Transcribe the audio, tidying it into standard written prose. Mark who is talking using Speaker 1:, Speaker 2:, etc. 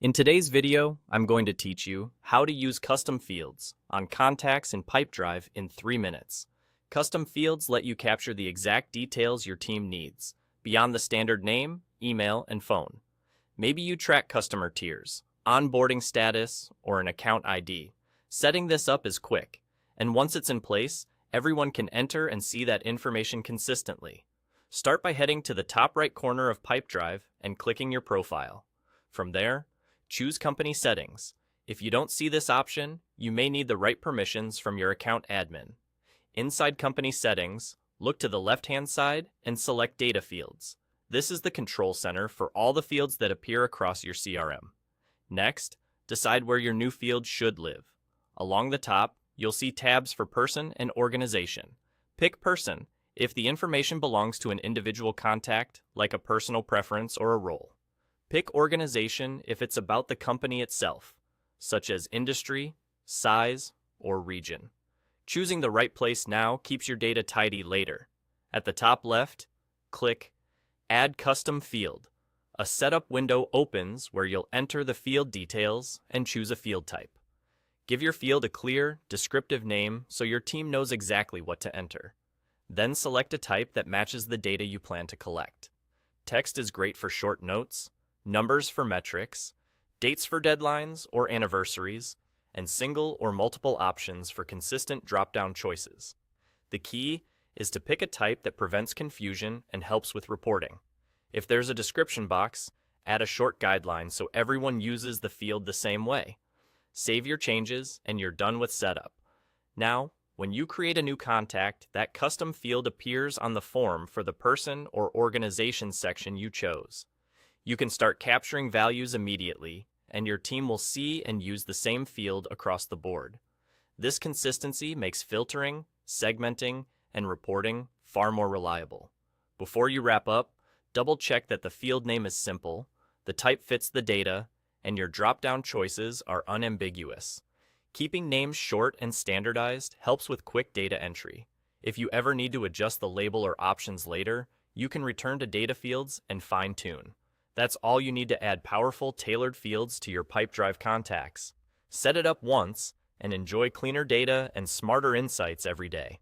Speaker 1: In today's video, I'm going to teach you how to use custom fields on contacts in Pipedrive in 3 minutes. Custom fields let you capture the exact details your team needs, beyond the standard name, email, and phone. Maybe you track customer tiers, onboarding status, or an account ID. Setting this up is quick, and once it's in place, everyone can enter and see that information consistently. Start by heading to the top right corner of Pipedrive and clicking your profile. From there, choose Company Settings. If you don't see this option, you may need the right permissions from your account admin. Inside Company Settings, look to the left-hand side and select Data Fields. This is the control center for all the fields that appear across your CRM. Next, decide where your new field should live. Along the top, you'll see tabs for Person and Organization. Pick Person if the information belongs to an individual contact, like a personal preference or a role. Pick Organization if it's about the company itself, such as industry, size, or region. Choosing the right place now keeps your data tidy later. At the top left, click Add Custom Field. A setup window opens where you'll enter the field details and choose a field type. Give your field a clear, descriptive name so your team knows exactly what to enter. Then select a type that matches the data you plan to collect. Text is great for short notes, numbers for metrics, dates for deadlines or anniversaries, and single or multiple options for consistent drop-down choices. The key is to pick a type that prevents confusion and helps with reporting. If there's a description box, add a short guideline so everyone uses the field the same way. Save your changes and you're done with setup. Now, when you create a new contact, that custom field appears on the form for the person or organization section you chose. You can start capturing values immediately, and your team will see and use the same field across the board. This consistency makes filtering, segmenting, and reporting far more reliable. Before you wrap up, double-check that the field name is simple, the type fits the data, and your drop-down choices are unambiguous. Keeping names short and standardized helps with quick data entry. If you ever need to adjust the label or options later, you can return to data fields and fine-tune. That's all you need to add powerful, tailored fields to your Pipedrive contacts. Set it up once and enjoy cleaner data and smarter insights every day.